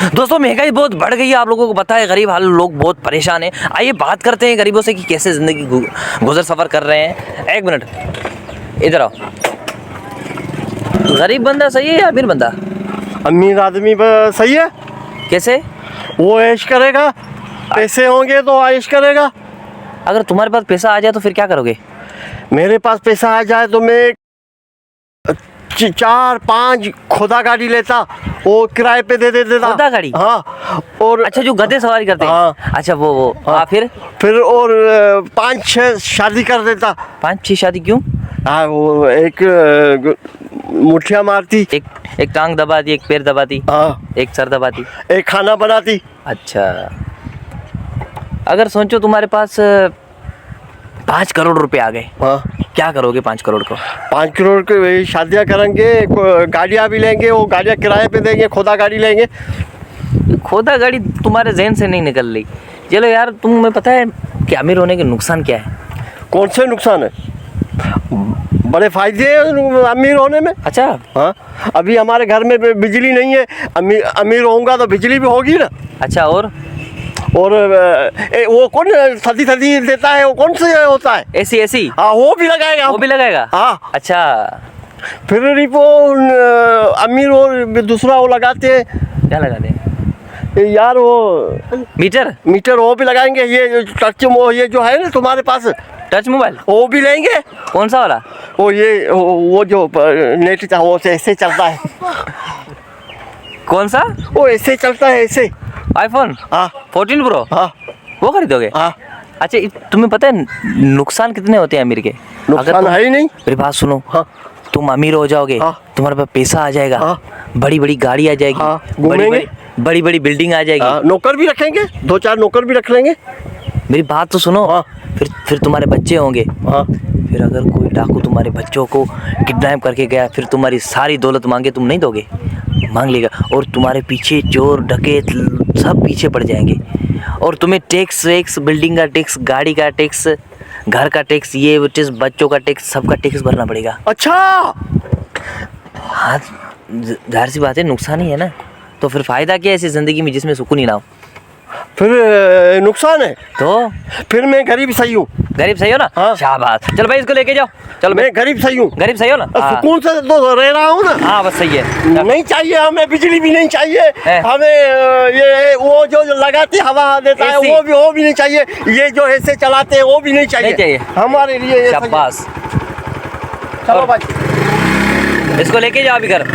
दोस्तों महंगाई बहुत बढ़ गई है, आप लोगों को पता है, गरीब हाल लोग बहुत परेशान हैं। आइए बात करते हैं गरीबों से कि कैसे ज़िंदगी गुजर सफ़र कर रहे हैं। एक मिनट इधर आओ। गरीब बंदा सही है या अमीर बंदा? अमीर आदमी सही है। कैसे? वो ऐश करेगा, पैसे होंगे तो ऐश करेगा। अगर तुम्हारे पास पैसा आ जाए तो फिर क्या करोगे? मेरे पास पैसा आ जाए तो मैं 4-5 खुदा गाड़ी लेता, वो किराए पे दे देता। खुदा गाड़ी? हाँ। और अच्छा, जो गधे सवारी करते हैं। हाँ। अच्छा वो हाँ। फिर और 5-6 शादी कर देता। 5-6 शादी क्यों? हाँ, वो एक मुठिया मारती, एक टांग दबा दी, एक पैर दबा दी, हाँ, एक सर दबा दी, एक खाना बनाती। अच्छा, अगर सोचो तुम्हारे पास 5 करोड़ रुपए आ गए, हाँ, क्या करोगे 5 करोड़ को? 5 करोड़ के शादियाँ करेंगे, गाड़ियाँ भी लेंगे, वो गाड़ियाँ किराए पे देंगे, खुदा गाड़ी लेंगे। खुदा गाड़ी तुम्हारे जहन से नहीं निकल रही। चलो यार, तुम्हें पता है कि अमीर होने के नुकसान क्या है? कौन से नुकसान है? बड़े फायदे हैं अमीर होने में। अच्छा, हाँ, अभी हमारे घर में बिजली नहीं है, अमीर होऊंगा तो बिजली भी होगी ना। अच्छा, और वो कौन सदी देता है, वो कौन से होता है? एसी? हाँ, वो भी लगाएगा। वो भी लगाएगा? हाँ। अच्छा, फिर वो अमीर और दूसरा वो लगाते हैं। क्या लगाते हैं यार? वो मीटर वो भी लगाएंगे। ये टच ये जो है ना तुम्हारे पास, टच मोबाइल, वो भी लेंगे। कौन सा वाला? वो जो नेट वो ऐसे चलता है। कौन सा? वो ऐसे चलता है, ऐसे। आईफोन? हाँ, 14 प्रो? हाँ, वो खरीदोगे? हाँ। अच्छा, तुम्हें पता है नुकसान कितने होते हैं अमीर के? नुकसान है ही नहीं। मेरी बात सुनो। हाँ। तुम अमीर हो जाओगे, हाँ। तुम्हारे पास पैसा आ जाएगा, हाँ। बड़ी बड़ी गाड़ी आ जाएगी, हाँ, घूमेंगे। बड़ी बड़ी बिल्डिंग आ जाएगी। हाँ, नौकर भी रखेंगे, 2-4 नौकर भी रख लेंगे। मेरी बात तो सुनो। हाँ। फिर तुम्हारे बच्चे होंगे। हाँ। फिर अगर कोई डाकू तुम्हारे बच्चों को किडनैप करके गया, फिर तुम्हारी सारी दौलत मांगे, तुम नहीं दोगे? मांग लेगा। और तुम्हारे पीछे चोर डकैत सब पीछे पड़ जाएंगे, और तुम्हें टैक्स, बिल्डिंग का टैक्स, गाड़ी का टैक्स, घर का टैक्स, ये टैक्स, बच्चों का टैक्स, सबका टैक्स भरना पड़ेगा। अच्छा। हाँ, जाहिर सी बात है, नुकसान ही है ना। तो फिर फायदा क्या है ऐसी जिंदगी में जिसमें सुकून ही ना हो? फिर नुकसान है तो फिर मैं गरीब सही हूँ। गरीब सही हो ना? हाँ। शाबाश, चल भाई इसको लेके जाओ। चलो, मैं गरीब सही हूँ। गरीब सही हो ना? हाँ। सुकून से तो रह रहा हूँ ना। हाँ, बस सही है। नहीं चाहिए हमें बिजली भी नहीं चाहिए हमें। ये वो जो लगाते हवा देता है वो भी नहीं चाहिए। ये जो ऐसे चलाते हैं वो भी नहीं चाहिए हमारे लिए। शाबाश, चलो भाई, इसको लेके जाओ अभी घर।